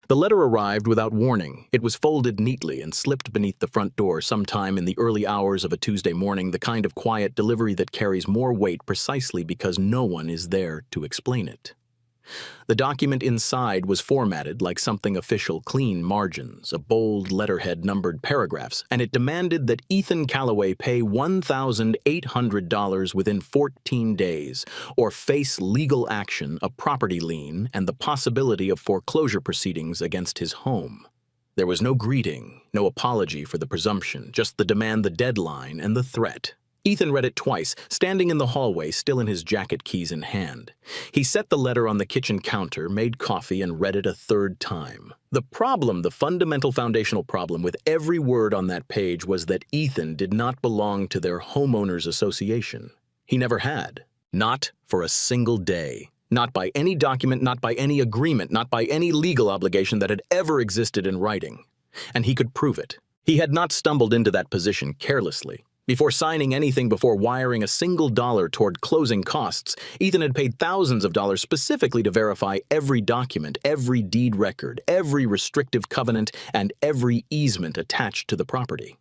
The letter arrived without warning. It was folded neatly and slipped beneath the front door sometime in the early hours of a Tuesday morning, the kind of quiet delivery that carries more weight precisely because no one is there to explain it. The document inside was formatted like something official: clean margins, a bold letterhead, numbered paragraphs, and it demanded that Ethan Calloway pay $1,800 within 14 days, or face legal action, a property lien, and the possibility of foreclosure proceedings against his home. There was no greeting, no apology for the presumption, just the demand, the deadline, and the threat. Ethan read it twice, standing in the hallway, still in his jacket, keys in hand. He set the letter on the kitchen counter, made coffee, and read it a third time. The problem, the fundamental foundational problem with every word on that page was that Ethan did not belong to their homeowners association. He never had. Not for a single day. Not by any document, not by any agreement, not by any legal obligation that had ever existed in writing. And he could prove it. He had not stumbled into that position carelessly. Before signing anything, before wiring a single dollar toward closing costs, Ethan had paid thousands of dollars specifically to verify every document, every deed record, every restrictive covenant, and every easement attached to the property.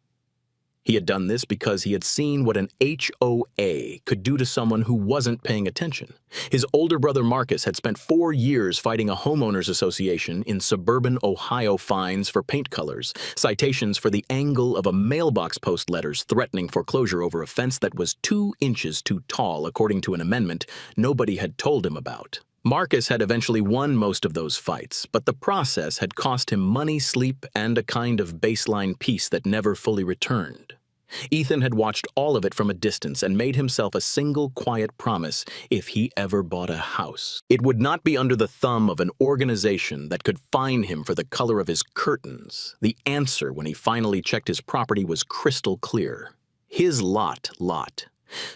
He had done this because he had seen what an HOA could do to someone who wasn't paying attention. His older brother Marcus had spent 4 years fighting a homeowners association in suburban Ohio, fines for paint colors, citations for the angle of a mailbox post, letters threatening foreclosure over a fence that was 2 inches too tall, according to an amendment nobody had told him about. Marcus had eventually won most of those fights, but the process had cost him money, sleep, and a kind of baseline peace that never fully returned. Ethan had watched all of it from a distance and made himself a single quiet promise: if he ever bought a house, it would not be under the thumb of an organization that could fine him for the color of his curtains. The answer, when he finally checked his property, was crystal clear. His lot.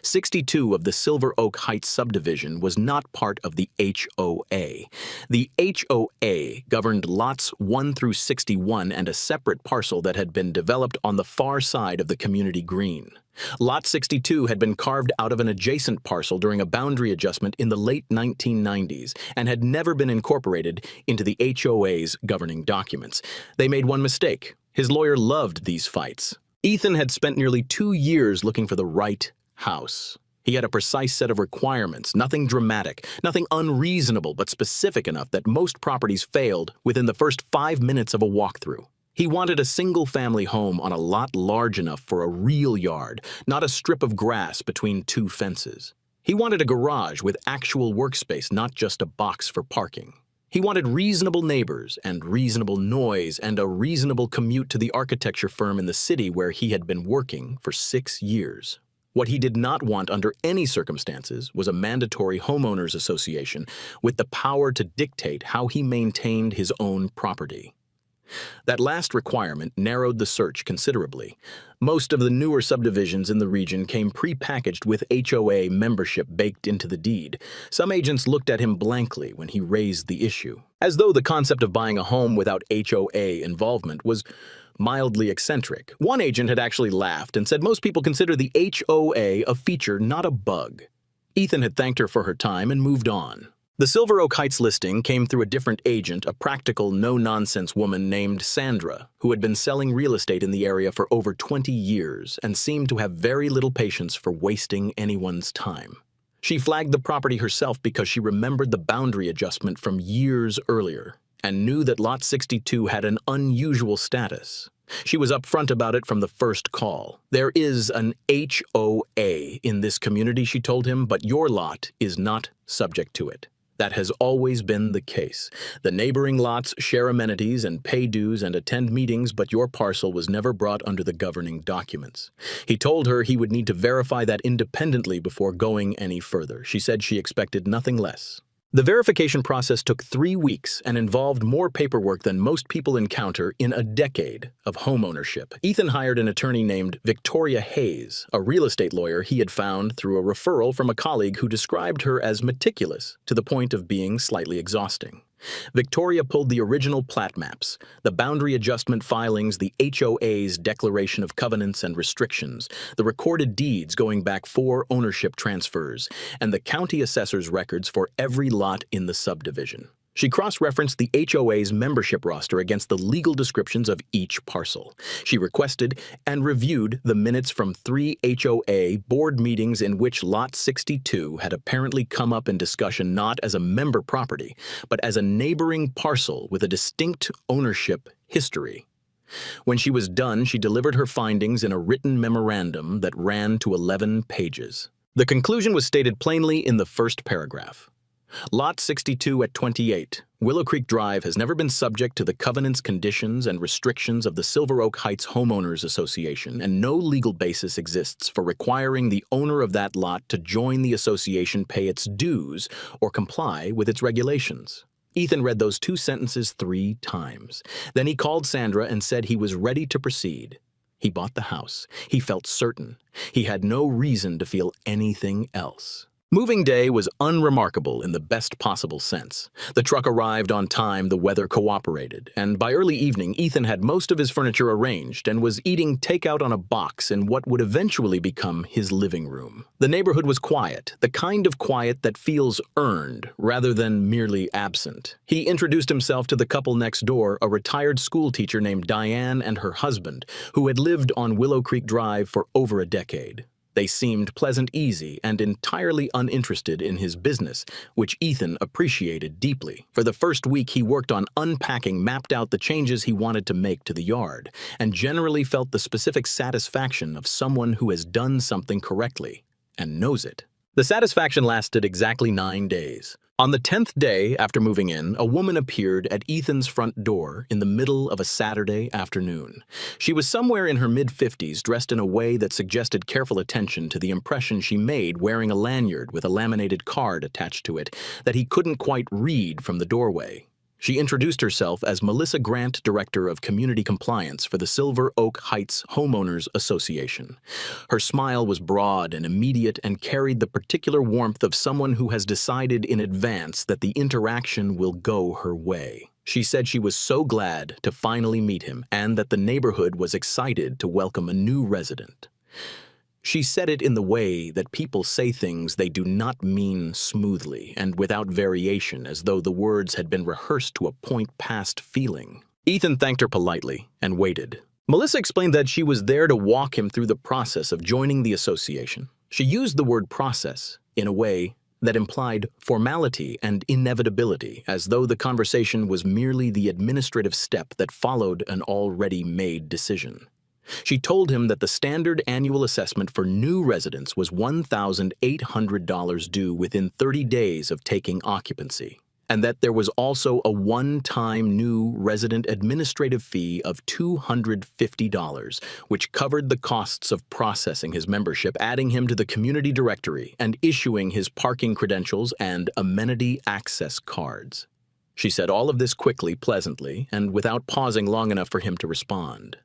62 of the Silver Oak Heights subdivision was not part of the HOA. The HOA governed lots 1 through 61 and a separate parcel that had been developed on the far side of the community green. Lot 62 had been carved out of an adjacent parcel during a boundary adjustment in the late 1990s and had never been incorporated into the HOA's governing documents. They made one mistake. His lawyer loved these fights. Ethan had spent nearly 2 years looking for the right house. He had a precise set of requirements, nothing dramatic, nothing unreasonable, but specific enough that most properties failed within the first 5 minutes of a walkthrough. He wanted a single-family home on a lot large enough for a real yard, not a strip of grass between 2 fences. He wanted a garage with actual workspace, not just a box for parking. He wanted reasonable neighbors and reasonable noise and a reasonable commute to the architecture firm in the city where he had been working for 6 years. What he did not want under any circumstances was a mandatory homeowners association with the power to dictate how he maintained his own property. That last requirement narrowed the search considerably. Most of the newer subdivisions in the region came pre-packaged with HOA membership baked into the deed. Some agents looked at him blankly when he raised the issue, as though the concept of buying a home without HOA involvement was mildly eccentric. One agent had actually laughed and said most people consider the HOA a feature, not a bug. Ethan had thanked her for her time and moved on. The Silver Oak Heights listing came through a different agent, a practical, no-nonsense woman named Sandra, who had been selling real estate in the area for over 20 years and seemed to have very little patience for wasting anyone's time. She flagged the property herself because she remembered the boundary adjustment from years earlier and knew that Lot 62 had an unusual status. She was upfront about it from the first call. There is an HOA in this community, she told him, but your lot is not subject to it. That has always been the case. The neighboring lots share amenities and pay dues and attend meetings, but your parcel was never brought under the governing documents. He told her he would need to verify that independently before going any further. She said she expected nothing less. The verification process took 3 weeks and involved more paperwork than most people encounter in a decade of homeownership. Ethan hired an attorney named Victoria Hayes, a real estate lawyer he had found through a referral from a colleague who described her as meticulous to the point of being slightly exhausting. Victoria pulled the original plat maps, the boundary adjustment filings, the HOA's declaration of covenants and restrictions, the recorded deeds going back 4 ownership transfers, and the county assessor's records for every lot in the subdivision. She cross-referenced the HOA's membership roster against the legal descriptions of each parcel. She requested and reviewed the minutes from 3 HOA board meetings in which Lot 62 had apparently come up in discussion not as a member property, but as a neighboring parcel with a distinct ownership history. When she was done, she delivered her findings in a written memorandum that ran to 11 pages. The conclusion was stated plainly in the first paragraph. Lot 62 at 28, Willow Creek Drive has never been subject to the covenants, conditions, and restrictions of the Silver Oak Heights Homeowners Association, and no legal basis exists for requiring the owner of that lot to join the association, pay its dues, or comply with its regulations. Ethan read those 2 sentences 3 times. Then he called Sandra and said he was ready to proceed. He bought the house. He felt certain. He had no reason to feel anything else. Moving day was unremarkable in the best possible sense. The truck arrived on time, the weather cooperated, and by early evening, Ethan had most of his furniture arranged and was eating takeout on a box in what would eventually become his living room. The neighborhood was quiet, the kind of quiet that feels earned rather than merely absent. He introduced himself to the couple next door, a retired schoolteacher named Diane and her husband, who had lived on Willow Creek Drive for over a decade. They seemed pleasant, easy, and entirely uninterested in his business, which Ethan appreciated deeply. For the first week, he worked on unpacking, mapped out the changes he wanted to make to the yard, and generally felt the specific satisfaction of someone who has done something correctly and knows it. The satisfaction lasted exactly 9 days. On the 10th day after moving in, a woman appeared at Ethan's front door in the middle of a Saturday afternoon. She was somewhere in her mid-50s, dressed in a way that suggested careful attention to the impression she made wearing a lanyard with a laminated card attached to it that he couldn't quite read from the doorway. She introduced herself as Melissa Grant, Director of Community Compliance for the Silver Oak Heights Homeowners Association. Her smile was broad and immediate and carried the particular warmth of someone who has decided in advance that the interaction will go her way. She said she was so glad to finally meet him and that the neighborhood was excited to welcome a new resident. She said it in the way that people say things they do not mean smoothly and without variation, as though the words had been rehearsed to a point past feeling. Ethan thanked her politely and waited. Melissa explained that she was there to walk him through the process of joining the association. She used the word process in a way that implied formality and inevitability, as though the conversation was merely the administrative step that followed an already made decision. She told him that the standard annual assessment for new residents was $1,800 due within 30 days of taking occupancy, and that there was also a one-time new resident administrative fee of $250, which covered the costs of processing his membership, adding him to the community directory, and issuing his parking credentials and amenity access cards. She said all of this quickly, pleasantly, and without pausing long enough for him to respond.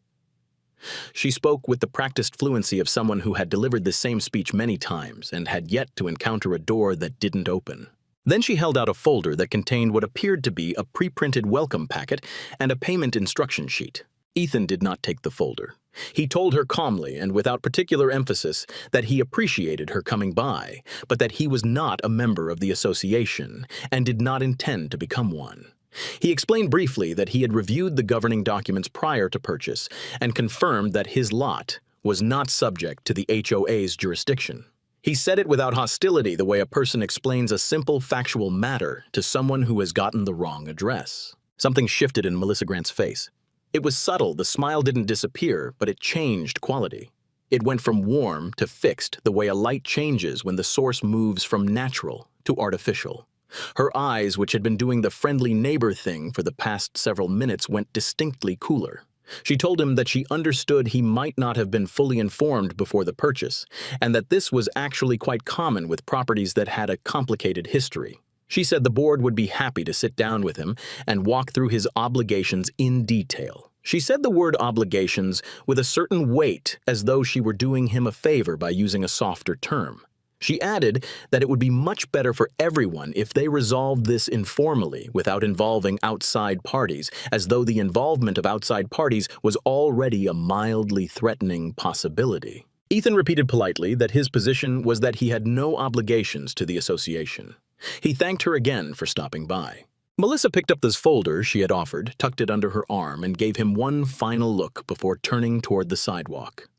She spoke with the practiced fluency of someone who had delivered the same speech many times and had yet to encounter a door that didn't open. Then she held out a folder that contained what appeared to be a pre-printed welcome packet and a payment instruction sheet. Ethan did not take the folder. He told her calmly and without particular emphasis that he appreciated her coming by, but that he was not a member of the association and did not intend to become one. He explained briefly that he had reviewed the governing documents prior to purchase and confirmed that his lot was not subject to the HOA's jurisdiction. He said it without hostility, the way a person explains a simple factual matter to someone who has gotten the wrong address. Something shifted in Melissa Grant's face. It was subtle, the smile didn't disappear, but it changed quality. It went from warm to fixed, the way a light changes when the source moves from natural to artificial. Her eyes, which had been doing the friendly neighbor thing for the past several minutes, went distinctly cooler. She told him that she understood he might not have been fully informed before the purchase, and that this was actually quite common with properties that had a complicated history. She said the board would be happy to sit down with him and walk through his obligations in detail. She said the word obligations with a certain weight, as though she were doing him a favor by using a softer term. She added that it would be much better for everyone if they resolved this informally without involving outside parties, as though the involvement of outside parties was already a mildly threatening possibility. Ethan repeated politely that his position was that he had no obligations to the association. He thanked her again for stopping by. Melissa picked up this folder she had offered, tucked it under her arm, and gave him one final look before turning toward the sidewalk.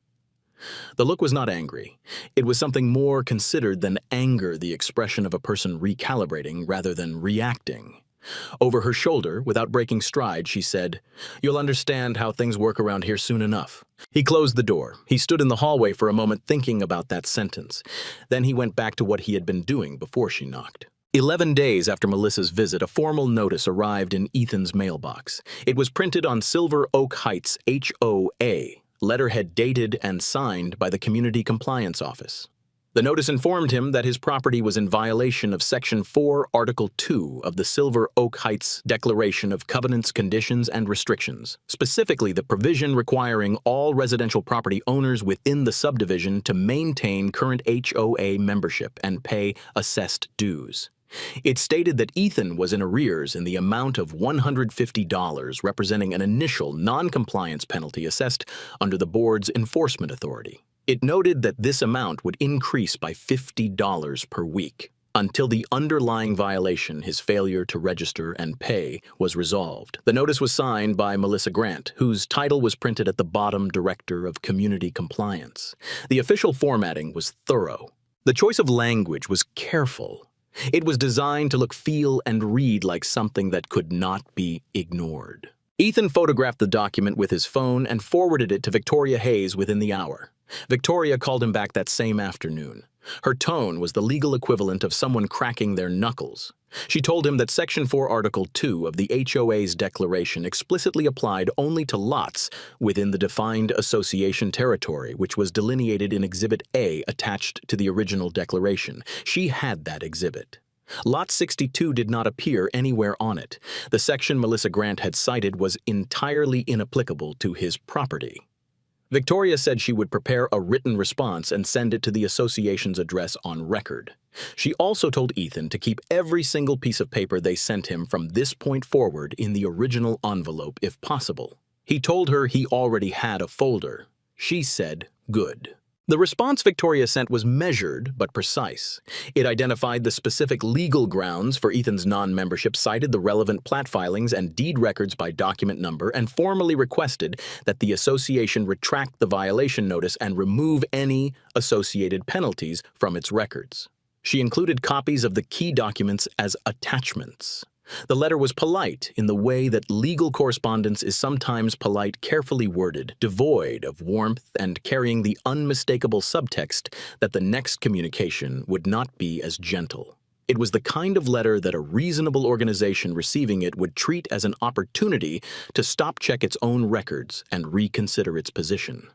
The look was not angry. It was something more considered than anger, the expression of a person recalibrating rather than reacting. Over her shoulder, without breaking stride, she said, "You'll understand how things work around here soon enough." He closed the door. He stood in the hallway for a moment thinking about that sentence. Then he went back to what he had been doing before she knocked. 11 days after Melissa's visit, a formal notice arrived in Ethan's mailbox. It was printed on Silver Oak Heights HOA, letterhead dated and signed by the Community Compliance Office. The notice informed him that his property was in violation of Section 4, Article 2 of the Silver Oak Heights Declaration of Covenants, Conditions, and Restrictions, specifically the provision requiring all residential property owners within the subdivision to maintain current HOA membership and pay assessed dues. It stated that Ethan was in arrears in the amount of $150, representing an initial non-compliance penalty assessed under the board's enforcement authority. It noted that this amount would increase by $50 per week until the underlying violation, his failure to register and pay, was resolved. The notice was signed by Melissa Grant, whose title was printed at the bottom, Director of Community Compliance. The official formatting was thorough. The choice of language was careful. It was designed to look, feel, and read like something that could not be ignored. Ethan photographed the document with his phone and forwarded it to Victoria Hayes within the hour. Victoria called him back that same afternoon. Her tone was the legal equivalent of someone cracking their knuckles. She told him that Section 4, Article 2 of the HOA's declaration explicitly applied only to lots within the defined association territory, which was delineated in Exhibit A attached to the original declaration. She had that exhibit. Lot 62 did not appear anywhere on it. The section Melissa Grant had cited was entirely inapplicable to his property. Victoria said she would prepare a written response and send it to the association's address on record. She also told Ethan to keep every single piece of paper they sent him from this point forward in the original envelope if possible. He told her he already had a folder. She said, "Good." The response Victoria sent was measured but precise. It identified the specific legal grounds for Ethan's non-membership, cited the relevant plat filings and deed records by document number, and formally requested that the association retract the violation notice and remove any associated penalties from its records. She included copies of the key documents as attachments. The letter was polite in the way that legal correspondence is sometimes polite, carefully worded, devoid of warmth, and carrying the unmistakable subtext that the next communication would not be as gentle. It was the kind of letter that a reasonable organization receiving it would treat as an opportunity to stop-check its own records and reconsider its position.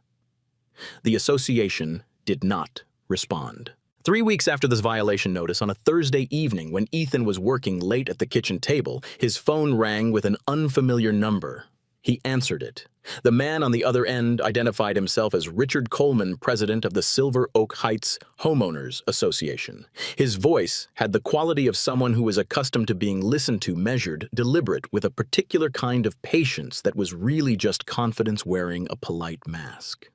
The association did not respond. 3 weeks after this violation notice, on a Thursday evening when Ethan was working late at the kitchen table, his phone rang with an unfamiliar number. He answered it. The man on the other end identified himself as Richard Coleman, president of the Silver Oak Heights Homeowners Association. His voice had the quality of someone who was accustomed to being listened to, measured, deliberate, with a particular kind of patience that was really just confidence wearing a polite mask.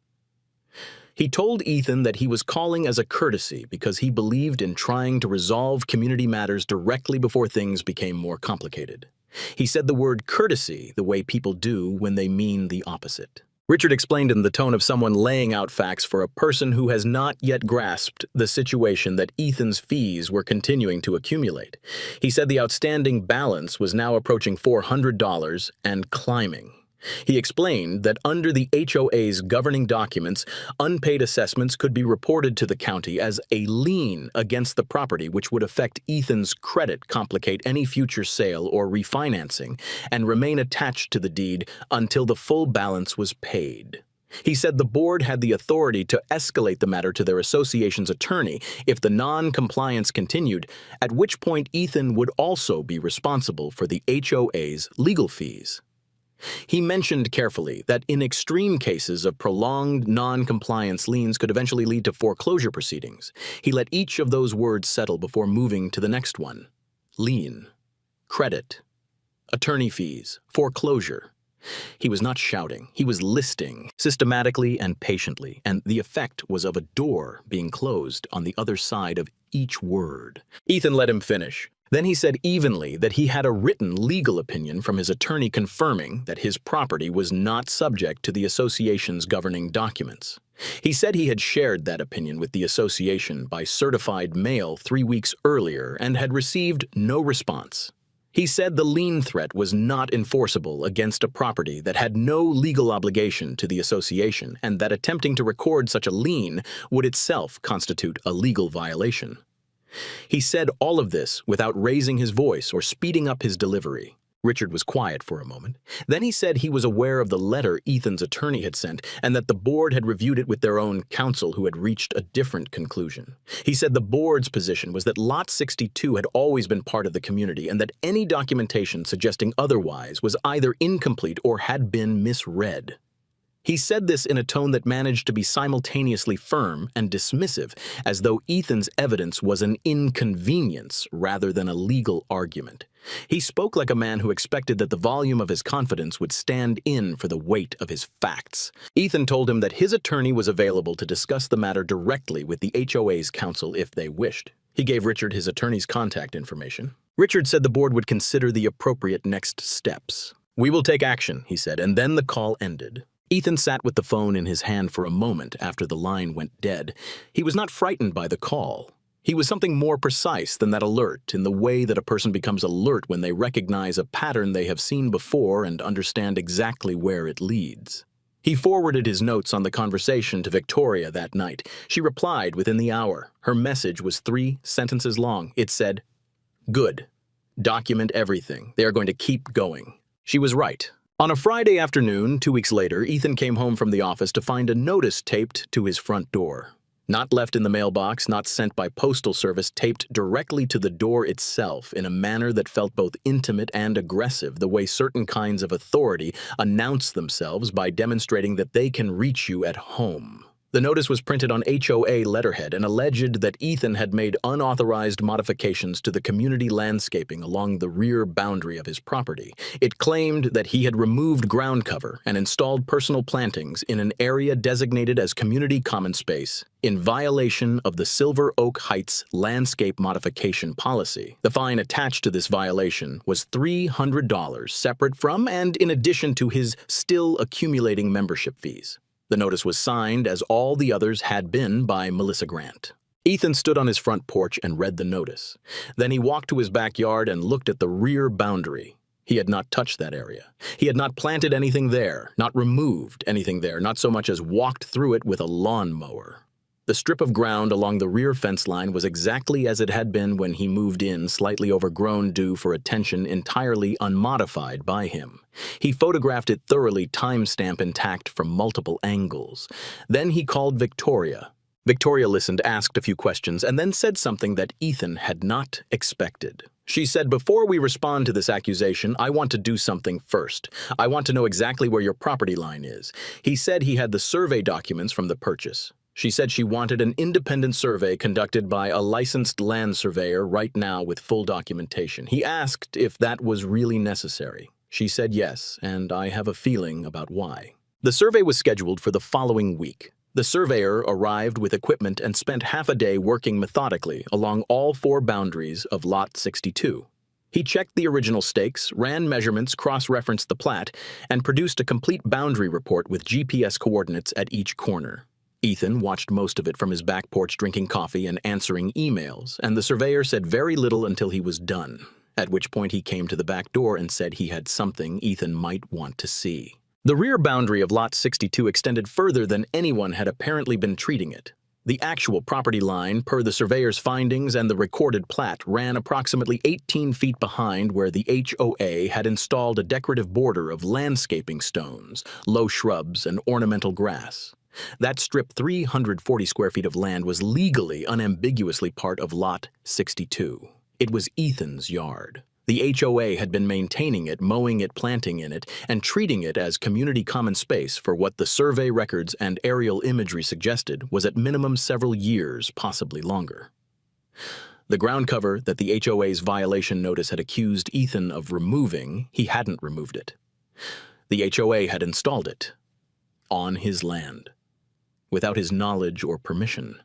He told Ethan that he was calling as a courtesy because he believed in trying to resolve community matters directly before things became more complicated. He said the word courtesy the way people do when they mean the opposite. Richard explained in the tone of someone laying out facts for a person who has not yet grasped the situation that Ethan's fees were continuing to accumulate. He said the outstanding balance was now approaching $400 and climbing. He explained that under the HOA's governing documents, unpaid assessments could be reported to the county as a lien against the property, which would affect Ethan's credit, complicate any future sale or refinancing, and remain attached to the deed until the full balance was paid. He said the board had the authority to escalate the matter to their association's attorney if the non-compliance continued, at which point Ethan would also be responsible for the HOA's legal fees. He mentioned carefully that in extreme cases of prolonged non-compliance, liens could eventually lead to foreclosure proceedings. He let each of those words settle before moving to the next one. Lien, credit, attorney fees, foreclosure. He was not shouting. He was listing, systematically and patiently, and the effect was of a door being closed on the other side of each word. Ethan let him finish. Then he said evenly that he had a written legal opinion from his attorney confirming that his property was not subject to the association's governing documents. He said he had shared that opinion with the association by certified mail 3 weeks earlier and had received no response. He said the lien threat was not enforceable against a property that had no legal obligation to the association and that attempting to record such a lien would itself constitute a legal violation. He said all of this without raising his voice or speeding up his delivery. Richard was quiet for a moment. Then he said he was aware of the letter Ethan's attorney had sent and that the board had reviewed it with their own counsel who had reached a different conclusion. He said the board's position was that Lot 62 had always been part of the community and that any documentation suggesting otherwise was either incomplete or had been misread. He said this in a tone that managed to be simultaneously firm and dismissive, as though Ethan's evidence was an inconvenience rather than a legal argument. He spoke like a man who expected that the volume of his confidence would stand in for the weight of his facts. Ethan told him that his attorney was available to discuss the matter directly with the HOA's counsel if they wished. He gave Richard his attorney's contact information. Richard said the board would consider the appropriate next steps. "We will take action," he said, and then the call ended. Ethan sat with the phone in his hand for a moment after the line went dead. He was not frightened by the call. He was something more precise than that alert, in the way that a person becomes alert when they recognize a pattern they have seen before and understand exactly where it leads. He forwarded his notes on the conversation to Victoria that night. She replied within the hour. Her message was 3 sentences long. It said, "Good. Document everything. They are going to keep going." She was right. On a Friday afternoon, 2 weeks later, Ethan came home from the office to find a notice taped to his front door. Not left in the mailbox, not sent by postal service, taped directly to the door itself in a manner that felt both intimate and aggressive, the way certain kinds of authority announce themselves by demonstrating that they can reach you at home. The notice was printed on HOA letterhead and alleged that Ethan had made unauthorized modifications to the community landscaping along the rear boundary of his property. It claimed that he had removed ground cover and installed personal plantings in an area designated as community common space in violation of the Silver Oak Heights landscape modification policy. The fine attached to this violation was $300, separate from and in addition to his still accumulating membership fees. The notice was signed, as all the others had been, by Melissa Grant. Ethan stood on his front porch and read the notice. Then he walked to his backyard and looked at the rear boundary. He had not touched that area. He had not planted anything there, not removed anything there, not so much as walked through it with a lawnmower. The strip of ground along the rear fence line was exactly as it had been when he moved in, slightly overgrown due for attention entirely unmodified by him. He photographed it thoroughly, timestamp intact from multiple angles. Then he called Victoria. Victoria listened, asked a few questions, and then said something that Ethan had not expected. She said, "Before we respond to this accusation, I want to do something first. I want to know exactly where your property line is." He said he had the survey documents from the purchase. She said she wanted an independent survey conducted by a licensed land surveyor right now with full documentation. He asked if that was really necessary. She said yes, and I have a feeling about why. The survey was scheduled for the following week. The surveyor arrived with equipment and spent half a day working methodically along all 4 boundaries of Lot 62. He checked the original stakes, ran measurements, cross-referenced the plat, and produced a complete boundary report with GPS coordinates at each corner. Ethan watched most of it from his back porch drinking coffee and answering emails, and the surveyor said very little until he was done, at which point he came to the back door and said he had something Ethan might want to see. The rear boundary of Lot 62 extended further than anyone had apparently been treating it. The actual property line, per the surveyor's findings and the recorded plat, ran approximately 18 feet behind where the HOA had installed a decorative border of landscaping stones, low shrubs, and ornamental grass. That strip 340 square feet of land was legally, unambiguously part of Lot 62. It was Ethan's yard. The HOA had been maintaining it, mowing it, planting in it, and treating it as community common space for what the survey records and aerial imagery suggested was at minimum several years, possibly longer. The ground cover that the HOA's violation notice had accused Ethan of removing, he hadn't removed it. The HOA had installed it on his land, without his knowledge or permission.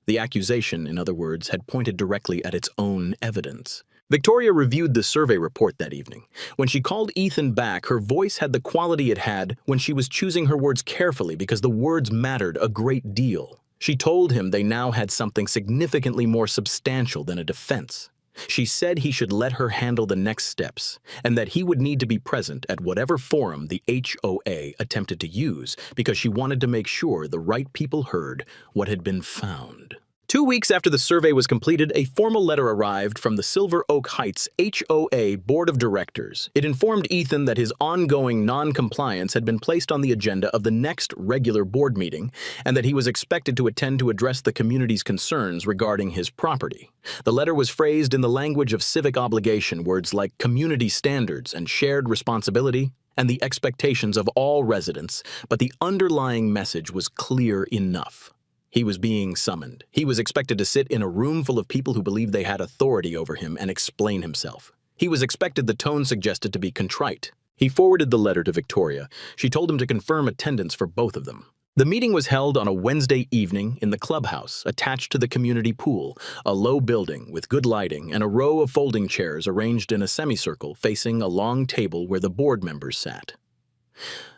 The accusation, in other words, had pointed directly at its own evidence. Victoria reviewed the survey report that evening. When she called Ethan back, her voice had the quality it had when she was choosing her words carefully because the words mattered a great deal. She told him they now had something significantly more substantial than a defense. She said he should let her handle the next steps, and that he would need to be present at whatever forum the HOA attempted to use because she wanted to make sure the right people heard what had been found. 2 weeks after the survey was completed, a formal letter arrived from the Silver Oak Heights HOA Board of Directors. It informed Ethan that his ongoing non-compliance had been placed on the agenda of the next regular board meeting, and that he was expected to attend to address the community's concerns regarding his property. The letter was phrased in the language of civic obligation, words like community standards and shared responsibility, and the expectations of all residents, but the underlying message was clear enough. He was being summoned. He was expected to sit in a room full of people who believed they had authority over him and explain himself. He was expected the tone suggested to be contrite. He forwarded the letter to Victoria. She told him to confirm attendance for both of them. The meeting was held on a Wednesday evening in the clubhouse attached to the community pool, a low building with good lighting and a row of folding chairs arranged in a semicircle facing a long table where the board members sat.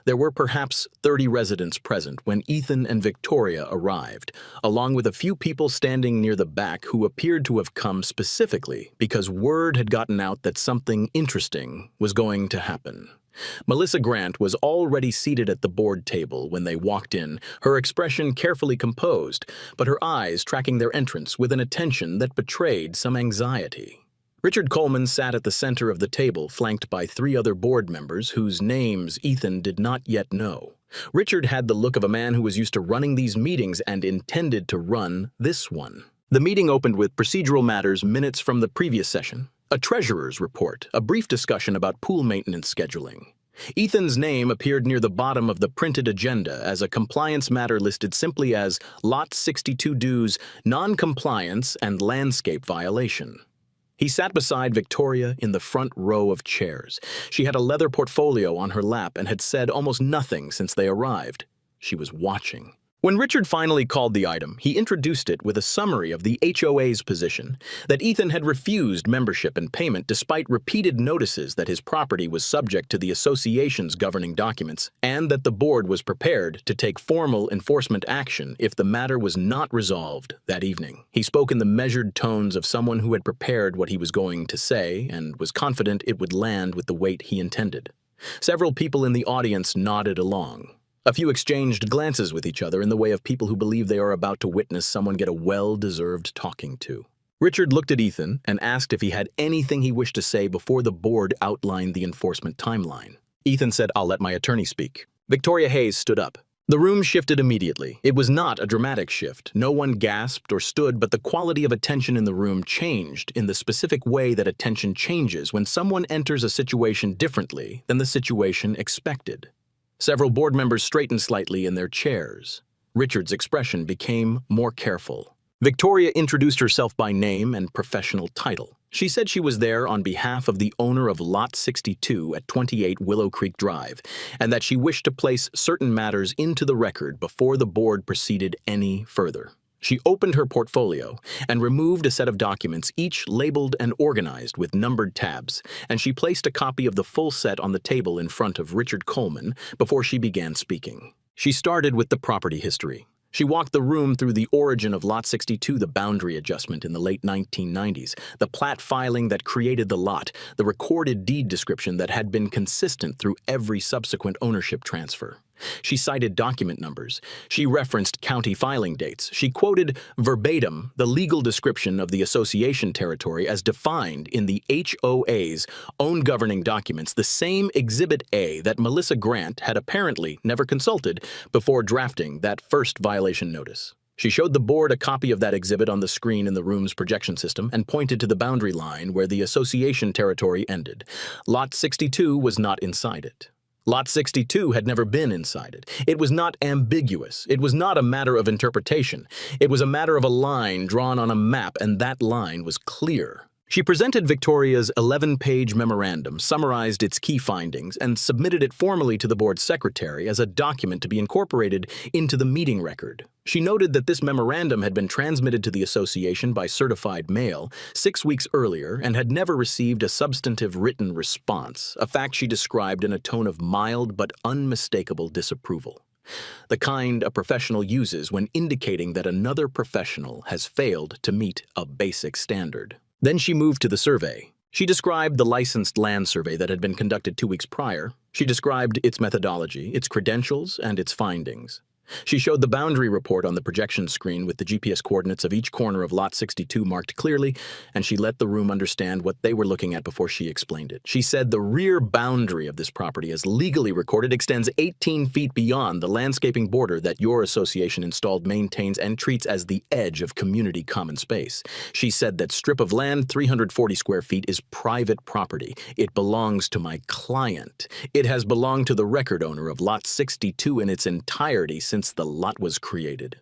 There were perhaps 30 residents present when Ethan and Victoria arrived, along with a few people standing near the back who appeared to have come specifically because word had gotten out that something interesting was going to happen. Melissa Grant was already seated at the board table when they walked in, her expression carefully composed, but her eyes tracking their entrance with an attention that betrayed some anxiety. Richard Coleman sat at the center of the table, flanked by 3 other board members whose names Ethan did not yet know. Richard had the look of a man who was used to running these meetings and intended to run this one. The meeting opened with procedural matters, minutes from the previous session, a treasurer's report, a brief discussion about pool maintenance scheduling. Ethan's name appeared near the bottom of the printed agenda as a compliance matter listed simply as Lot 62 dues, non-compliance, and landscape violation. He sat beside Victoria in the front row of chairs. She had a leather portfolio on her lap and had said almost nothing since they arrived. She was watching. When Richard finally called the item, he introduced it with a summary of the HOA's position, that Ethan had refused membership and payment despite repeated notices that his property was subject to the association's governing documents, and that the board was prepared to take formal enforcement action if the matter was not resolved that evening. He spoke in the measured tones of someone who had prepared what he was going to say and was confident it would land with the weight he intended. Several people in the audience nodded along. A few exchanged glances with each other in the way of people who believe they are about to witness someone get a well-deserved talking to. Richard looked at Ethan and asked if he had anything he wished to say before the board outlined the enforcement timeline. Ethan said, "I'll let my attorney speak." Victoria Hayes stood up. The room shifted immediately. It was not a dramatic shift. No one gasped or stood, but the quality of attention in the room changed in the specific way that attention changes when someone enters a situation differently than the situation expected. Several board members straightened slightly in their chairs. Richard's expression became more careful. Victoria introduced herself by name and professional title. She said she was there on behalf of the owner of Lot 62 at 28 Willow Creek Drive, and that she wished to place certain matters into the record before the board proceeded any further. She opened her portfolio and removed a set of documents, each labeled and organized with numbered tabs, and she placed a copy of the full set on the table in front of Richard Coleman before she began speaking. She started with the property history. She walked the room through the origin of Lot 62, the boundary adjustment in the late 1990s, the plat filing that created the lot, the recorded deed description that had been consistent through every subsequent ownership transfer. She cited document numbers. She referenced county filing dates. She quoted verbatim the legal description of the association territory as defined in the HOA's own governing documents, the same Exhibit A that Melissa Grant had apparently never consulted before drafting that first violation notice. She showed the board a copy of that exhibit on the screen in the room's projection system and pointed to the boundary line where the association territory ended. Lot 62 was not inside it. Lot 62 had never been inside it. It was not ambiguous. It was not a matter of interpretation. It was a matter of a line drawn on a map, and that line was clear. She presented Victoria's 11-page memorandum, summarized its key findings, and submitted it formally to the board's secretary as a document to be incorporated into the meeting record. She noted that this memorandum had been transmitted to the association by certified mail 6 weeks earlier and had never received a substantive written response, a fact she described in a tone of mild but unmistakable disapproval. The kind a professional uses when indicating that another professional has failed to meet a basic standard. Then she moved to the survey. She described the licensed land survey that had been conducted 2 weeks prior. She described its methodology, its credentials, and its findings. She showed the boundary report on the projection screen with the GPS coordinates of each corner of Lot 62 marked clearly, and she let the room understand what they were looking at before she explained it. She said the rear boundary of this property, as legally recorded, extends 18 feet beyond the landscaping border that your association installed, maintains, and treats as the edge of community common space. She said that strip of land, 340 square feet, is private property. It belongs to my client. It has belonged to the record owner of Lot 62 in its entirety since the lot was created.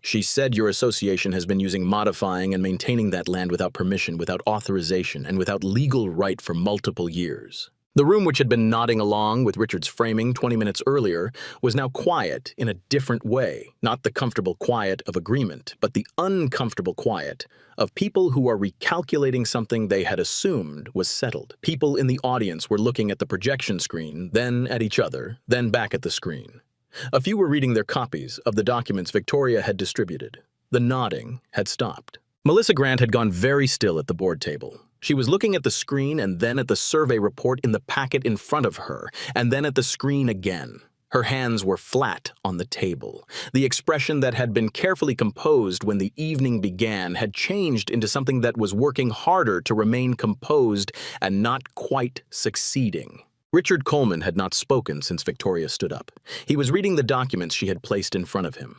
She said your association has been using, modifying, and maintaining that land without permission, without authorization, and without legal right for multiple years. The room, which had been nodding along with Richard's framing 20 minutes earlier, was now quiet in a different way. Not the comfortable quiet of agreement, but the uncomfortable quiet of people who are recalculating something they had assumed was settled. People in the audience were looking at the projection screen, then at each other, then back at the screen. A few were reading their copies of the documents Victoria had distributed. The nodding had stopped. Melissa Grant had gone very still at the board table. She was looking at the screen and then at the survey report in the packet in front of her, and then at the screen again. Her hands were flat on the table. The expression that had been carefully composed when the evening began had changed into something that was working harder to remain composed and not quite succeeding. Richard Coleman had not spoken since Victoria stood up. He was reading the documents she had placed in front of him.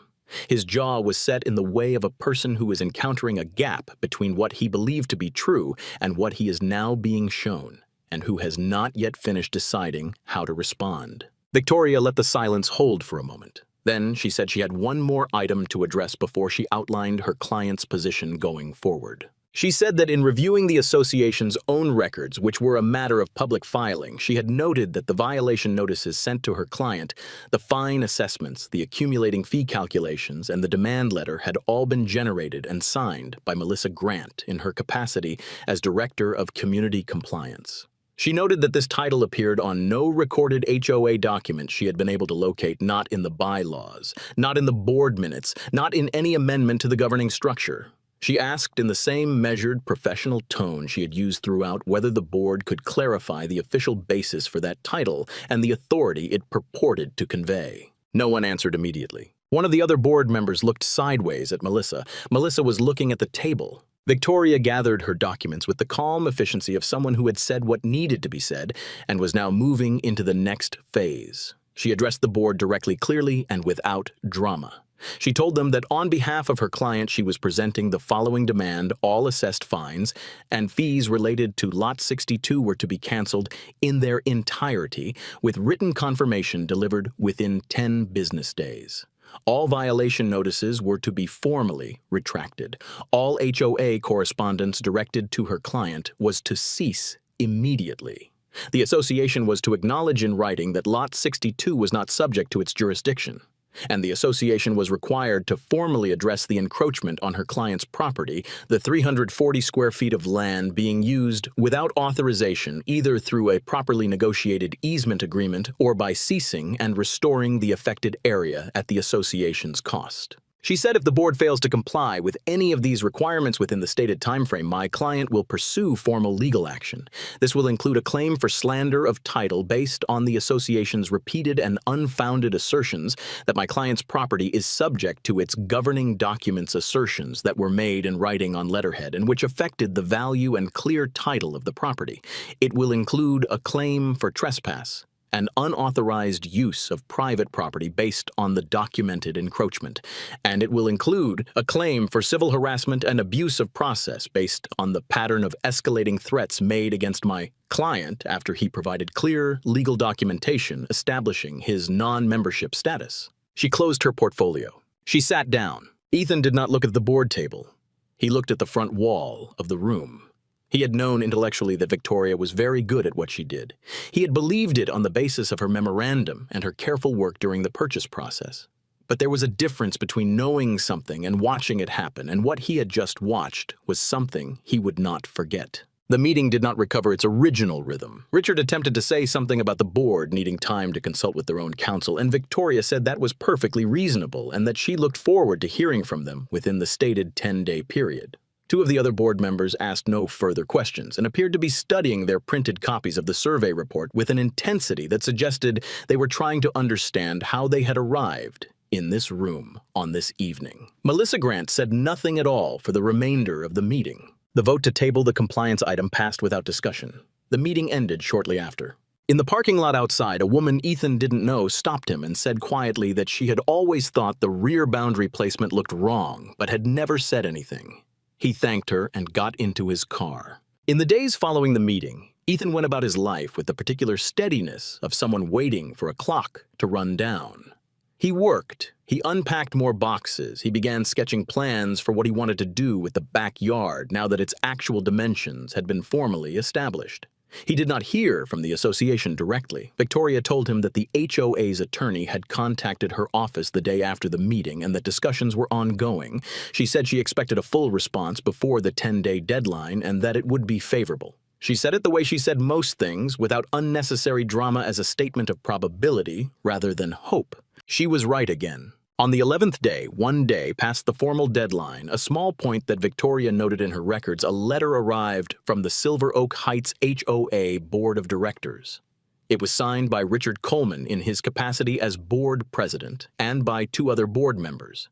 His jaw was set in the way of a person who is encountering a gap between what he believed to be true and what he is now being shown, and who has not yet finished deciding how to respond. Victoria let the silence hold for a moment. Then she said she had one more item to address before she outlined her client's position going forward. She said that in reviewing the association's own records, which were a matter of public filing, she had noted that the violation notices sent to her client, the fine assessments, the accumulating fee calculations, and the demand letter had all been generated and signed by Melissa Grant in her capacity as Director of Community Compliance. She noted that this title appeared on no recorded HOA document she had been able to locate, not in the bylaws, not in the board minutes, not in any amendment to the governing structure. She asked in the same measured, professional tone she had used throughout whether the board could clarify the official basis for that title and the authority it purported to convey. No one answered immediately. One of the other board members looked sideways at Melissa. Melissa was looking at the table. Victoria gathered her documents with the calm efficiency of someone who had said what needed to be said and was now moving into the next phase. She addressed the board directly, clearly, and without drama. She told them that on behalf of her client she was presenting the following demand: all assessed fines and fees related to Lot 62 were to be canceled in their entirety, with written confirmation delivered within 10 business days. All violation notices were to be formally retracted. All HOA correspondence directed to her client was to cease immediately. The association was to acknowledge in writing that Lot 62 was not subject to its jurisdiction, and the association was required to formally address the encroachment on her client's property, the 340 square feet of land being used without authorization, either through a properly negotiated easement agreement or by ceasing and restoring the affected area at the association's cost. She said if the board fails to comply with any of these requirements within the stated timeframe, my client will pursue formal legal action. This will include a claim for slander of title based on the association's repeated and unfounded assertions that my client's property is subject to its governing documents assertions that were made in writing on letterhead and which affected the value and clear title of the property. It will include a claim for trespass and unauthorized use of private property based on the documented encroachment, and it will include a claim for civil harassment and abuse of process based on the pattern of escalating threats made against my client after he provided clear legal documentation establishing his non-membership status. She closed her portfolio. She sat down. Ethan did not look at the board table. He looked at the front wall of the room. He had known intellectually that Victoria was very good at what she did. He had believed it on the basis of her memorandum and her careful work during the purchase process. But there was a difference between knowing something and watching it happen, and what he had just watched was something he would not forget. The meeting did not recover its original rhythm. Richard attempted to say something about the board needing time to consult with their own counsel, and Victoria said that was perfectly reasonable and that she looked forward to hearing from them within the stated 10-day period. Two of the other board members asked no further questions and appeared to be studying their printed copies of the survey report with an intensity that suggested they were trying to understand how they had arrived in this room on this evening. Melissa Grant said nothing at all for the remainder of the meeting. The vote to table the compliance item passed without discussion. The meeting ended shortly after. In the parking lot outside, a woman Ethan didn't know stopped him and said quietly that she had always thought the rear boundary placement looked wrong, but had never said anything. He thanked her and got into his car. In the days following the meeting, Ethan went about his life with the particular steadiness of someone waiting for a clock to run down. He worked, he unpacked more boxes, he began sketching plans for what he wanted to do with the backyard now that its actual dimensions had been formally established. He did not hear from the association directly. Victoria told him that the HOA's attorney had contacted her office the day after the meeting and that discussions were ongoing. She said she expected a full response before the 10-day deadline and that it would be favorable. She said it the way she said most things, without unnecessary drama, as a statement of probability rather than hope. She was right again. On the 11th day, one day past the formal deadline, a small point that Victoria noted in her records, a letter arrived from the Silver Oak Heights HOA Board of Directors. It was signed by Richard Coleman in his capacity as board president and by two other board members.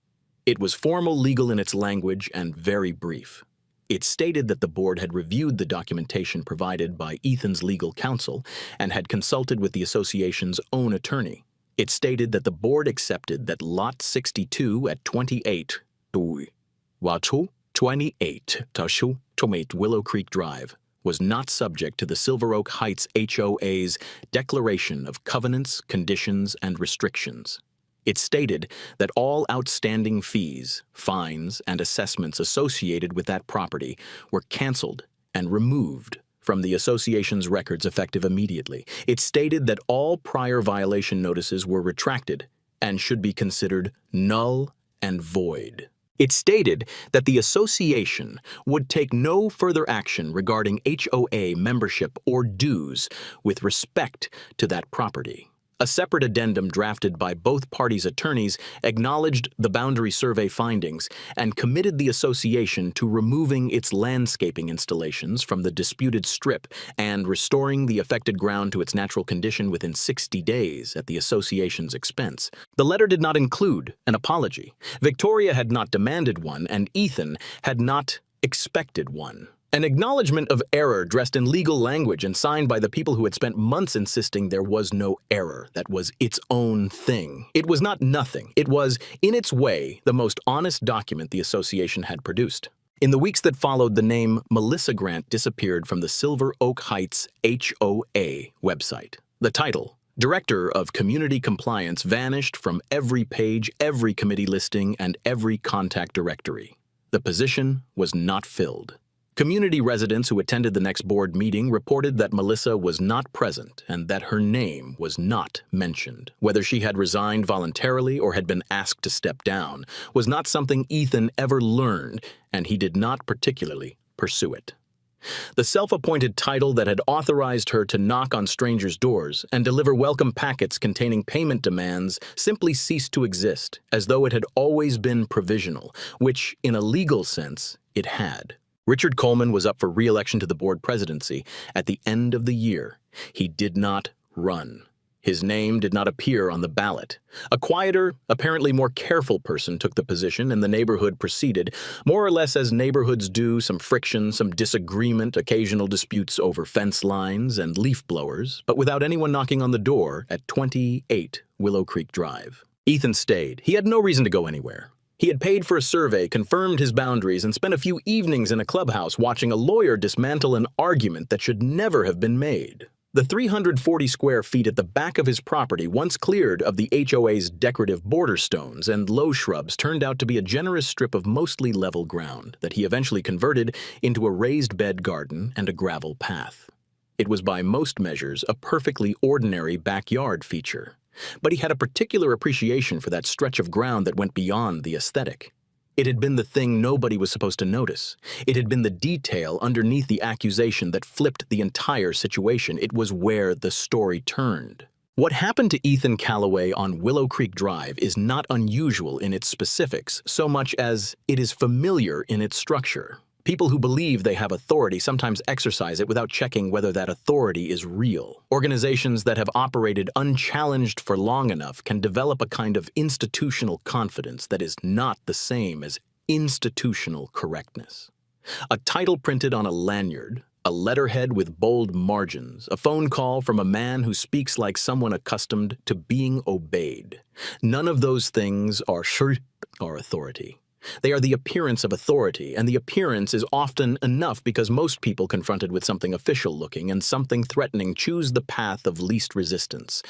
It was formal, legal in its language, and very brief. It stated that the board had reviewed the documentation provided by Ethan's legal counsel and had consulted with the association's own attorney. It stated that the board accepted that Lot 62 at 28 Willow Creek Drive was not subject to the Silver Oak Heights HOA's declaration of covenants, conditions, and restrictions. It stated that all outstanding fees, fines, and assessments associated with that property were canceled and removed from the association's records effective immediately. It stated that all prior violation notices were retracted and should be considered null and void. It stated that the association would take no further action regarding HOA membership or dues with respect to that property. A separate addendum drafted by both parties' attorneys acknowledged the boundary survey findings and committed the association to removing its landscaping installations from the disputed strip and restoring the affected ground to its natural condition within 60 days at the association's expense. The letter did not include an apology. Victoria had not demanded one, and Ethan had not expected one. An acknowledgement of error dressed in legal language and signed by the people who had spent months insisting there was no error, that was its own thing. It was not nothing. It was, in its way, the most honest document the association had produced. In the weeks that followed, the name Melissa Grant disappeared from the Silver Oak Heights HOA website. The title, Director of Community Compliance, vanished from every page, every committee listing, and every contact directory. The position was not filled. Community residents who attended the next board meeting reported that Melissa was not present and that her name was not mentioned. Whether she had resigned voluntarily or had been asked to step down was not something Ethan ever learned, and he did not particularly pursue it. The self-appointed title that had authorized her to knock on strangers' doors and deliver welcome packets containing payment demands simply ceased to exist, as though it had always been provisional, which, in a legal sense, it had. Richard Coleman was up for re-election to the board presidency at the end of the year. He did not run. His name did not appear on the ballot. A quieter, apparently more careful person took the position, and the neighborhood proceeded, more or less as neighborhoods do, some friction, some disagreement, occasional disputes over fence lines and leaf blowers, but without anyone knocking on the door at 28 Willow Creek Drive. Ethan stayed. He had no reason to go anywhere. He had paid for a survey, confirmed his boundaries, and spent a few evenings in a clubhouse watching a lawyer dismantle an argument that should never have been made. The 340 square feet at the back of his property, once cleared of the HOA's decorative border stones and low shrubs, turned out to be a generous strip of mostly level ground that he eventually converted into a raised bed garden and a gravel path. It was by most measures a perfectly ordinary backyard feature, but he had a particular appreciation for that stretch of ground that went beyond the aesthetic. It had been the thing nobody was supposed to notice. It had been the detail underneath the accusation that flipped the entire situation. It was where the story turned. What happened to Ethan Calloway on Willow Creek Drive is not unusual in its specifics so much as it is familiar in its structure. People who believe they have authority sometimes exercise it without checking whether that authority is real. Organizations that have operated unchallenged for long enough can develop a kind of institutional confidence that is not the same as institutional correctness. A title printed on a lanyard, a letterhead with bold margins, a phone call from a man who speaks like someone accustomed to being obeyed. None of those things are authority. They are the appearance of authority, and the appearance is often enough because most people confronted with something official-looking and something threatening choose the path of least resistance.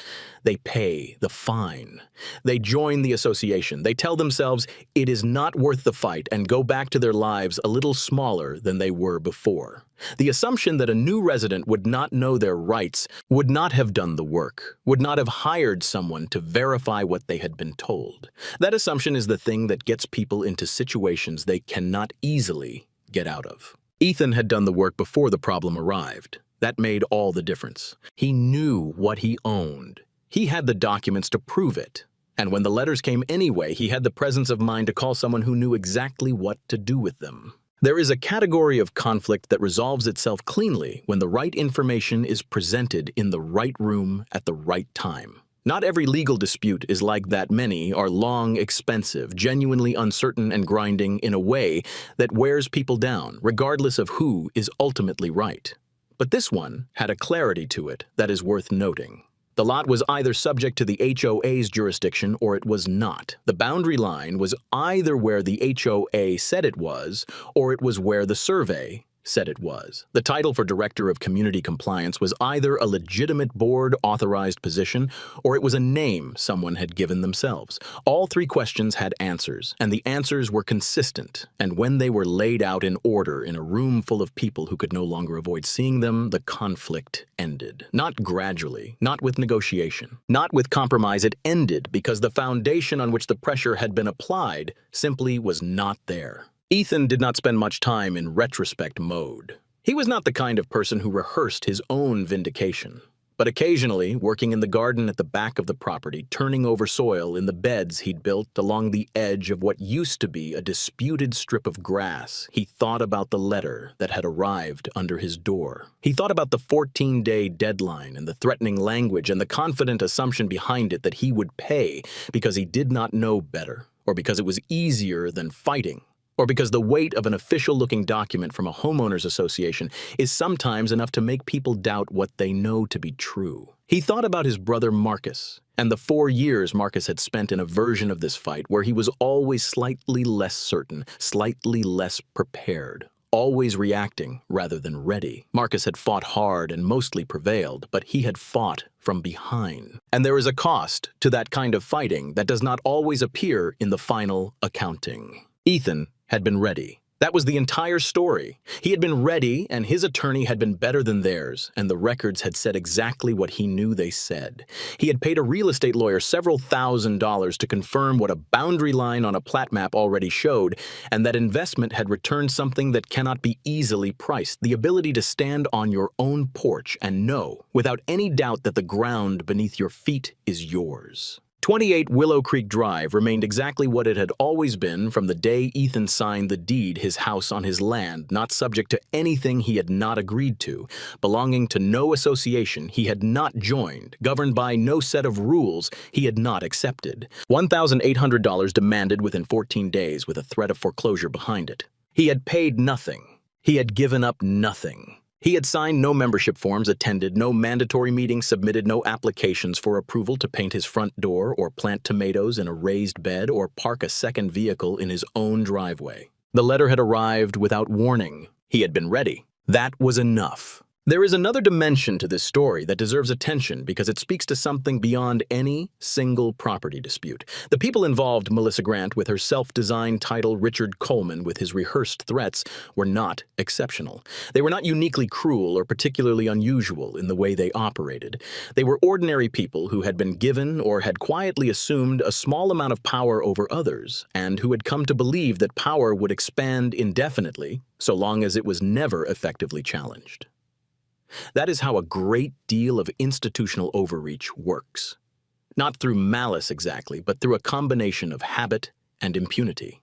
They pay the fine. They join the association. They tell themselves it is not worth the fight and go back to their lives a little smaller than they were before. The assumption that a new resident would not know their rights, would not have done the work, would not have hired someone to verify what they had been told. That assumption is the thing that gets people into situations they cannot easily get out of. Ethan had done the work before the problem arrived. That made all the difference. He knew what he owned. He had the documents to prove it. And when the letters came anyway, he had the presence of mind to call someone who knew exactly what to do with them. There is a category of conflict that resolves itself cleanly when the right information is presented in the right room at the right time. Not every legal dispute is like that. Many are long, expensive, genuinely uncertain and grinding in a way that wears people down, regardless of who is ultimately right. But this one had a clarity to it that is worth noting. The lot was either subject to the HOA's jurisdiction or it was not. The boundary line was either where the HOA said it was, or it was where the survey said it was. The title for Director of Community Compliance was either a legitimate board-authorized position, or it was a name someone had given themselves. All three questions had answers, and the answers were consistent, and when they were laid out in order in a room full of people who could no longer avoid seeing them, the conflict ended. Not gradually, not with negotiation, not with compromise. It ended because the foundation on which the pressure had been applied simply was not there. Ethan did not spend much time in retrospect mode. He was not the kind of person who rehearsed his own vindication. But occasionally, working in the garden at the back of the property, turning over soil in the beds he'd built along the edge of what used to be a disputed strip of grass, he thought about the letter that had arrived under his door. He thought about the 14-day deadline and the threatening language and the confident assumption behind it that he would pay because he did not know better, or because it was easier than fighting, or because the weight of an official-looking document from a homeowners association is sometimes enough to make people doubt what they know to be true. He thought about his brother Marcus, and the 4 years Marcus had spent in a version of this fight where he was always slightly less certain, slightly less prepared, always reacting rather than ready. Marcus had fought hard and mostly prevailed, but he had fought from behind. And there is a cost to that kind of fighting that does not always appear in the final accounting. Ethan had been ready. That was the entire story. He had been ready, and his attorney had been better than theirs, and the records had said exactly what he knew they said. He had paid a real estate lawyer several $1,000s to confirm what a boundary line on a plat map already showed, and that investment had returned something that cannot be easily priced: the ability to stand on your own porch and know, without any doubt, that the ground beneath your feet is yours. 28 Willow Creek Drive remained exactly what it had always been from the day Ethan signed the deed, his house on his land, not subject to anything he had not agreed to, belonging to no association he had not joined, governed by no set of rules he had not accepted. $1,800 demanded within 14 days with a threat of foreclosure behind it. He had paid nothing. He had given up nothing. He had signed no membership forms, attended no mandatory meetings, submitted no applications for approval to paint his front door or plant tomatoes in a raised bed or park a second vehicle in his own driveway. The letter had arrived without warning. He had been ready. That was enough. There is another dimension to this story that deserves attention because it speaks to something beyond any single property dispute. The people involved, Melissa Grant with her self-designed title, Richard Coleman with his rehearsed threats, were not exceptional. They were not uniquely cruel or particularly unusual in the way they operated. They were ordinary people who had been given or had quietly assumed a small amount of power over others, and who had come to believe that power would expand indefinitely so long as it was never effectively challenged. That is how a great deal of institutional overreach works. Not through malice exactly, but through a combination of habit and impunity.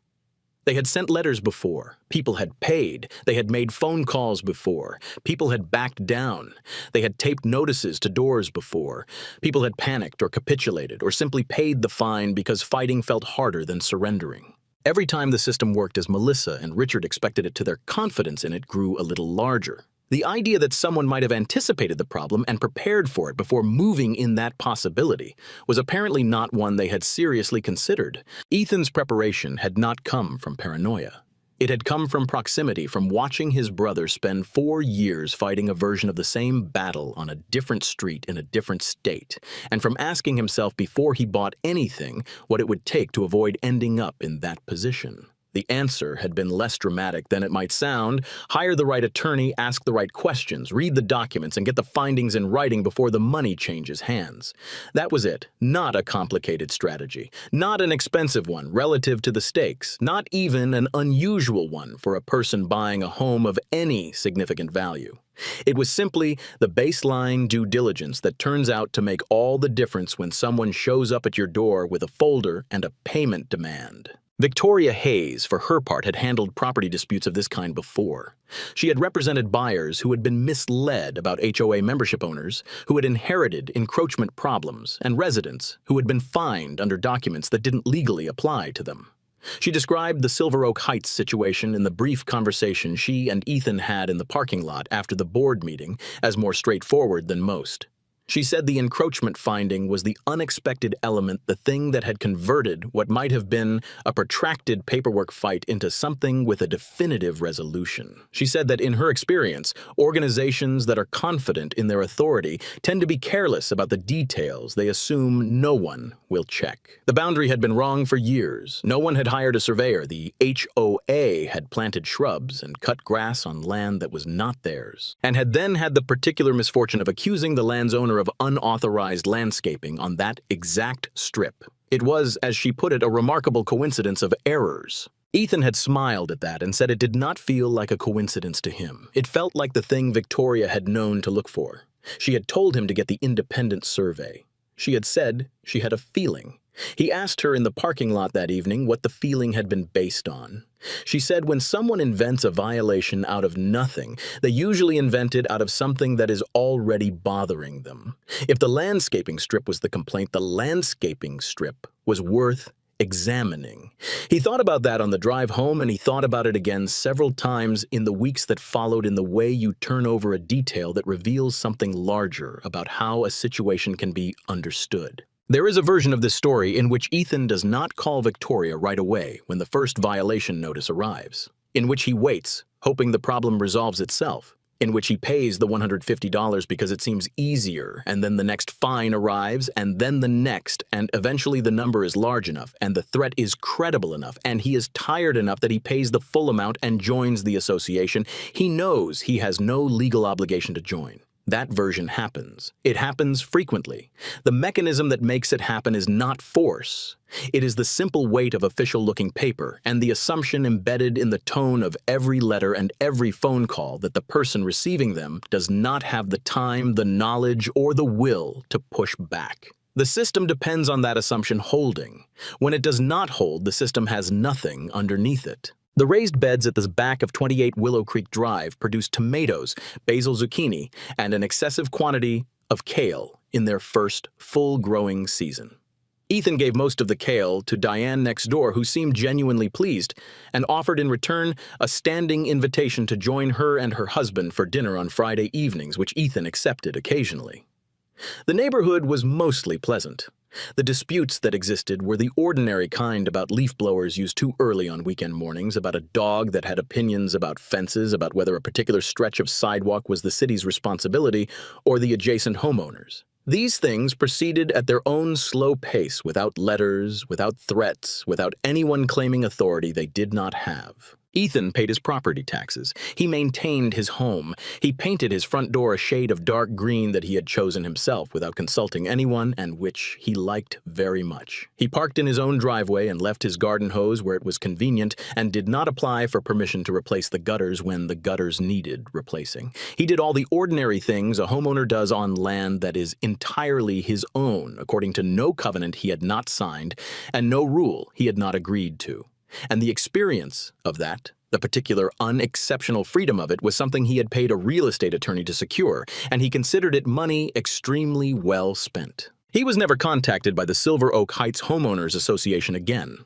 They had sent letters before, people had paid, they had made phone calls before, people had backed down, they had taped notices to doors before, people had panicked or capitulated or simply paid the fine because fighting felt harder than surrendering. Every time the system worked as Melissa and Richard expected it to, their confidence in it grew a little larger. The idea that someone might have anticipated the problem and prepared for it before moving in that possibility was apparently not one they had seriously considered. Ethan's preparation had not come from paranoia. It had come from proximity, from watching his brother spend 4 years fighting a version of the same battle on a different street in a different state, and from asking himself before he bought anything what it would take to avoid ending up in that position. The answer had been less dramatic than it might sound. Hire the right attorney, ask the right questions, read the documents, and get the findings in writing before the money changes hands. That was it. Not a complicated strategy. Not an expensive one relative to the stakes. Not even an unusual one for a person buying a home of any significant value. It was simply the baseline due diligence that turns out to make all the difference when someone shows up at your door with a folder and a payment demand. Victoria Hayes, for her part, had handled property disputes of this kind before. She had represented buyers who had been misled about HOA membership owners, who had inherited encroachment problems, and residents who had been fined under documents that didn't legally apply to them. She described the Silver Oak Heights situation in the brief conversation she and Ethan had in the parking lot after the board meeting as more straightforward than most. She said the encroachment finding was the unexpected element, the thing that had converted what might have been a protracted paperwork fight into something with a definitive resolution. She said that in her experience, organizations that are confident in their authority tend to be careless about the details they assume no one will check. The boundary had been wrong for years. No one had hired a surveyor. The HOA had planted shrubs and cut grass on land that was not theirs, and had then had the particular misfortune of accusing the land's owner of unauthorized landscaping on that exact strip. It was, as she put it, a remarkable coincidence of errors. Ethan had smiled at that and said it did not feel like a coincidence to him. It felt like the thing Victoria had known to look for. She had told him to get the independent survey. She had said she had a feeling. He asked her in the parking lot that evening what the feeling had been based on. She said when someone invents a violation out of nothing, they usually invent it out of something that is already bothering them. If the landscaping strip was the complaint, the landscaping strip was worth examining. He thought about that on the drive home, and he thought about it again several times in the weeks that followed, in the way you turn over a detail that reveals something larger about how a situation can be understood. There is a version of this story in which Ethan does not call Victoria right away when the first violation notice arrives, in which he waits, hoping the problem resolves itself, in which he pays the $150 because it seems easier, and then the next fine arrives, and then the next, and eventually the number is large enough, and the threat is credible enough, and he is tired enough that he pays the full amount and joins the association. He knows he has no legal obligation to join. That version happens. It happens frequently. The mechanism that makes it happen is not force. It is the simple weight of official-looking paper and the assumption embedded in the tone of every letter and every phone call that the person receiving them does not have the time, the knowledge, or the will to push back. The system depends on that assumption holding. When it does not hold, the system has nothing underneath it. The raised beds at the back of 28 Willow Creek Drive produced tomatoes, basil zucchini, and an excessive quantity of kale in their first full-growing season. Ethan gave most of the kale to Diane next door, who seemed genuinely pleased, and offered in return a standing invitation to join her and her husband for dinner on Friday evenings, which Ethan accepted occasionally. The neighborhood was mostly pleasant. The disputes that existed were the ordinary kind about leaf blowers used too early on weekend mornings, about a dog that had opinions about fences, about whether a particular stretch of sidewalk was the city's responsibility or the adjacent homeowners. These things proceeded at their own slow pace, without letters, without threats, without anyone claiming authority they did not have. Ethan paid his property taxes. He maintained his home. He painted his front door a shade of dark green that he had chosen himself without consulting anyone and which he liked very much. He parked in his own driveway and left his garden hose where it was convenient and did not apply for permission to replace the gutters when the gutters needed replacing. He did all the ordinary things a homeowner does on land that is entirely his own, according to no covenant he had not signed and no rule he had not agreed to. And the experience of that, the particular unexceptional freedom of it, was something he had paid a real estate attorney to secure, and he considered it money extremely well spent. He was never contacted by the Silver Oak Heights Homeowners Association again.